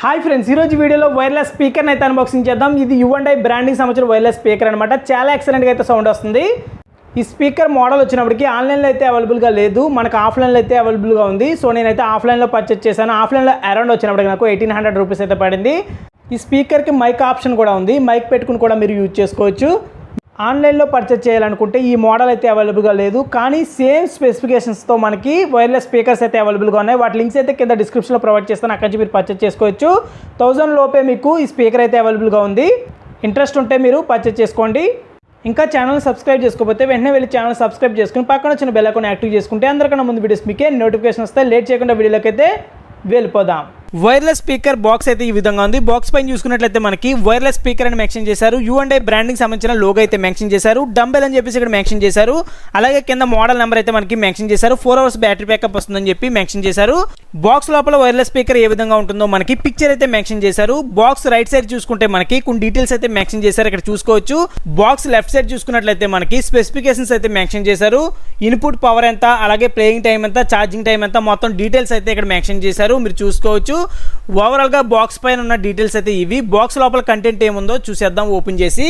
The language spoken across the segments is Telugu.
హాయ్ ఫ్రెండ్స్, ఈరోజు వీడియోలో వైర్లెస్ స్పీకర్ని అయితే అన్బాక్సింగ్ చేద్దాం. ఇది U&I బ్రాండింగ్ సంబంధించిన వైర్లెస్ స్పీకర్ అనమాట. చాలా ఎక్సలెంట్గా అయితే సౌండ్ వస్తుంది. ఈ స్పీకర్ మోడల్ వచ్చినప్పటికీ ఆన్లైన్లో అయితే అవైలబుల్గా లేదు, మనకు ఆఫ్లైన్లో అయితే అవైలబుల్గా ఉంది. సో నేనైతే ఆఫ్లైన్లో పర్చేస్ చేశాను. ఆఫ్లైన్లో అరౌండ్ వచ్చినప్పటికి నాకు 1800 రూపీస్ అయితే పడింది. ఈ స్పీకర్కి మైక్ ఆప్షన్ కూడా ఉంది, మైక్ పెట్టుకుని కూడా మీరు యూజ్ చేసుకోవచ్చు. ఆన్లైన్లో పర్చేస్ చేయాలనుకుంటే ఈ మోడల్ అయితే అవైలబుల్గా లేదు, కానీ సేమ్ స్పెసిఫికేషన్స్తో మనకి వైర్లెస్ స్పీకర్స్ అయితే అవైలబుల్గా ఉన్నాయి. వాటి లింక్స్ అయితే కింద డిస్క్రిప్షన్లో ప్రొవైడ్ చేస్తాను, అక్కడి నుంచి మీరు పర్చేస్ చేసుకోవచ్చు. 1000 లోపే మీకు ఈ స్పీకర్ అయితే అవైలబుల్గా ఉంది. ఇంట్రెస్ట్ ఉంటే మీరు పర్చేస్ చేసుకోండి. ఇంకా ఛానల్ సబ్స్క్రైబ్ చేసుకోకపోతే వెంటనే వెళ్ళి ఛానల్ సబ్స్క్రైబ్ చేసుకుని పక్కన వచ్చిన బెల్ ఐకాన్ యాక్టివ్ చేసుకుంటే అందరికన్నా ముందు వీడియోస్ మీకే నోటిఫికేషన్ వస్తాయి. లేట్ చేయకుండా వీడియోలోకి అయితే వెళ్ళిపోదాం. వైర్లెస్ స్పీకర్ బాక్స్ అయితే ఈ విధంగా ఉంది. బాక్స్ పైన చూసుకున్నట్లయితే మనకి వైర్లెస్ స్పీకర్ అని మెన్షన్ చేశారు. U&I బ్రాండింగ్ సంబంధించిన లోగో అయితే మెన్షన్ చేశారు. డంబెల్ అని చెప్పేసి ఇక్కడ మెన్షన్ చేశారు. అలాగే కింద మోడల్ నెంబర్ అయితే మనకి మెన్షన్ చేశారు. 4 hours బ్యాటరీ బ్యాకప్ వస్తుందని చెప్పి మెన్షన్ చేశారు. బాక్స్ లోపల వైర్లెస్ స్పీకర్ ఏ విధంగా ఉంటుందో మనకి పిక్చర్ అయితే మెన్షన్ చేశారు. బాక్స్ రైట్ సైడ్ చూసుకుంటే మనకి కొన్ని డీటెయిల్స్ అయితే మెన్షన్ చేశారు, ఇక్కడ చూసుకోవచ్చు. బాక్స్ లెఫ్ట్ సైడ్ చూసుకున్నట్లయితే మనకి స్పెసిఫికేషన్స్ అయితే మెన్షన్ చేశారు. ఇన్పుట్ పవర్ ఎంత, అలాగే ప్లేయింగ్ టైం ఎంత, ఛార్జింగ్ టైం ఎంత, మొత్తం డీటెయిల్స్ అయితే ఇక్కడ మెన్షన్ చేశారు, మీరు చూసుకోవచ్చు. ఓవరాల్ గా బాక్స్ పైన ఉన్న డీటెయిల్స్ అయితే ఇవి. బాక్స్ లోపల కంటెంట్ ఏముందో చూసేద్దాం. ఓపెన్ చేసి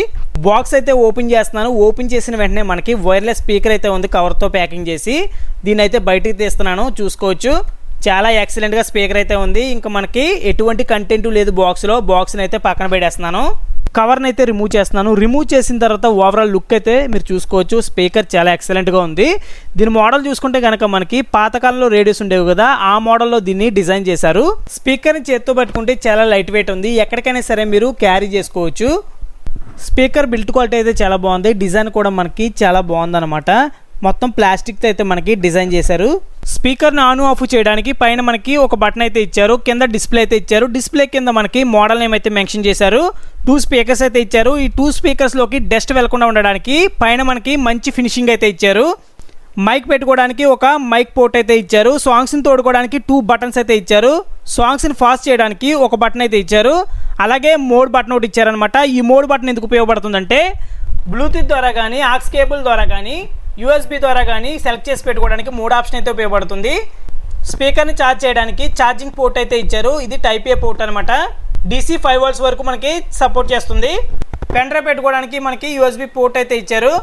బాక్స్ అయితే ఓపెన్ చేస్తున్నాను. ఓపెన్ చేసిన వెంటనే మనకి వైర్లెస్ స్పీకర్ అయితే ఉంది, కవర్తో ప్యాకింగ్ చేసి. దీన్ని అయితే బయటికి తీస్తున్నాను, చూసుకోవచ్చు. చాలా ఎక్సలెంట్గా స్పీకర్ అయితే ఉంది. ఇంకా మనకి ఎటువంటి కంటెంట్ లేదు బాక్స్లో. బాక్స్ని అయితే పక్కన పెట్టేస్తున్నాను. కవర్ని అయితే రిమూవ్ చేస్తున్నాను. రిమూవ్ చేసిన తర్వాత ఓవరాల్ లుక్ అయితే మీరు చూసుకోవచ్చు. స్పీకర్ చాలా ఎక్సలెంట్గా ఉంది. దీని మోడల్ చూసుకుంటే కనుక మనకి పాతకాలంలో రేడియోస్ ఉండేవి కదా, ఆ మోడల్లో దీన్ని డిజైన్ చేశారు. స్పీకర్ని చేత్తో పట్టుకుంటే చాలా లైట్ వెయిట్ ఉంది, ఎక్కడికైనా సరే మీరు క్యారీ చేసుకోవచ్చు. స్పీకర్ బిల్ట్ క్వాలిటీ అయితే చాలా బాగుంది. డిజైన్ కూడా మనకి చాలా బాగుందన్నమాట. మొత్తం ప్లాస్టిక్తో అయితే మనకి డిజైన్ చేశారు. స్పీకర్ని ఆన్ ఆఫ్ చేయడానికి పైన మనకి ఒక బటన్ అయితే ఇచ్చారు, కింద డిస్ప్లే అయితే ఇచ్చారు. డిస్ప్లే కింద మనకి మోడల్ నేమ్ అయితే మెన్షన్ చేశారు. 2 స్పీకర్స్ అయితే ఇచ్చారు. ఈ 2 స్పీకర్స్లోకి డస్ట్ వెళ్లకుండా ఉండడానికి పైన మనకి మంచి ఫినిషింగ్ అయితే ఇచ్చారు. మైక్ పెట్టుకోవడానికి ఒక మైక్ పోర్ట్ అయితే ఇచ్చారు. సాంగ్స్ని తోడుకోవడానికి 2 బటన్స్ అయితే ఇచ్చారు. సాంగ్స్ని ఫాస్ట్ చేయడానికి ఒక బటన్ అయితే ఇచ్చారు. అలాగే మోడ్ బటన్ ఒకటి ఇచ్చారనమాట. ఈ మోడ్ బటన్ ఎందుకు ఉపయోగపడుతుందంటే బ్లూటూత్ ద్వారా కానీ, ఆక్స్ కేబుల్ ద్వారా కానీ, USB ద్వారా కానీ సెలెక్ట్ చేసి పెట్టుకోవడానికి 3 ఆప్షన్ అయితే ఉపయోగపడుతుంది. స్పీకర్ని ఛార్జ్ చేయడానికి ఛార్జింగ్ పోర్ట్ అయితే ఇచ్చారు. ఇది టైప్ ఏ పోర్ట్ అనమాట. DC 5 volts వరకు మనకి సపోర్ట్ చేస్తుంది. పెన్ డ్రైవ్ పెట్టుకోవడానికి మనకి USB పోర్ట్ అయితే ఇచ్చారు.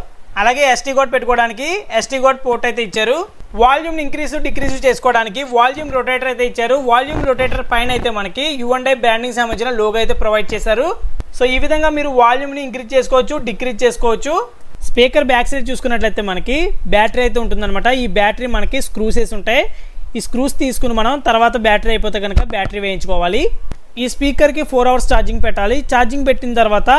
అలాగే SD కార్డ్ పెట్టుకోవడానికి SD కార్డ్ పోర్ట్ అయితే ఇచ్చారు. వాల్యూమ్ ఇంక్రీజ్ డిక్రీజ్ చేసుకోవడానికి వాల్యూమ్ రొటేటర్ అయితే ఇచ్చారు. వాల్యూమ్ రొటేటర్ పైన అయితే మనకి U&I బ్రాండింగ్ సంబంధించిన లోగో అయితే ప్రొవైడ్ చేశారు. సో ఈ విధంగా మీరు వాల్యూమ్ని ఇంక్రీజ్ చేసుకోవచ్చు, డిక్రీజ్ చేసుకోవచ్చు. స్పీకర్ బ్యాక్ సైడ్ చూసుకున్నట్లయితే మనకి బ్యాటరీ అయితే ఉంటుందన్నమాట. ఈ బ్యాటరీ మనకి స్క్రూస్ వేసి ఉంటాయి. ఈ స్క్రూస్ తీసుకుని మనం తర్వాత బ్యాటరీ అయిపోతే కనుక బ్యాటరీ వేయించుకోవాలి. ఈ స్పీకర్కి 4 hours ఛార్జింగ్ పెట్టాలి. ఛార్జింగ్ పెట్టిన తర్వాత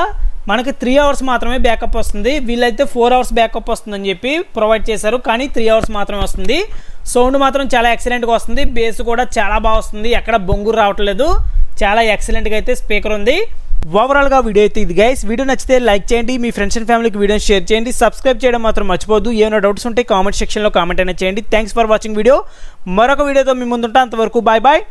మనకి 3 hours మాత్రమే బ్యాకప్ వస్తుంది. వీళ్ళైతే 4 hours బ్యాకప్ వస్తుందని చెప్పి ప్రొవైడ్ చేశారు, కానీ 3 hours మాత్రమే వస్తుంది. సౌండ్ మాత్రం చాలా ఎక్సలెంట్గా వస్తుంది. బేస్ కూడా చాలా బాగా వస్తుంది, ఎక్కడ బొంగురు రావట్లేదు. చాలా ఎక్సలెంట్గా అయితే స్పీకర్ ఉంది. ఓవరాల్గా వీడియో అయితే ఇది గైస్. వీడియో నచ్చితే లైక్ చేయండి, మీ ఫ్రెండ్స్ అండ్ ఫ్యామిలీకి వీడియోని షేర్ చేయండి. సబ్స్క్రైబ్ చేయడం మాత్రం మర్చిపోద్దు. ఏమైనా డౌట్స్ ఉంటే కామెంట్ సెక్షన్లో కామెంట్ అయినా చేయండి. Thanks for watching video. మరొక వీడియోతో మీ ముందుంటా, అంతవరకు బాయ్ బాయ్.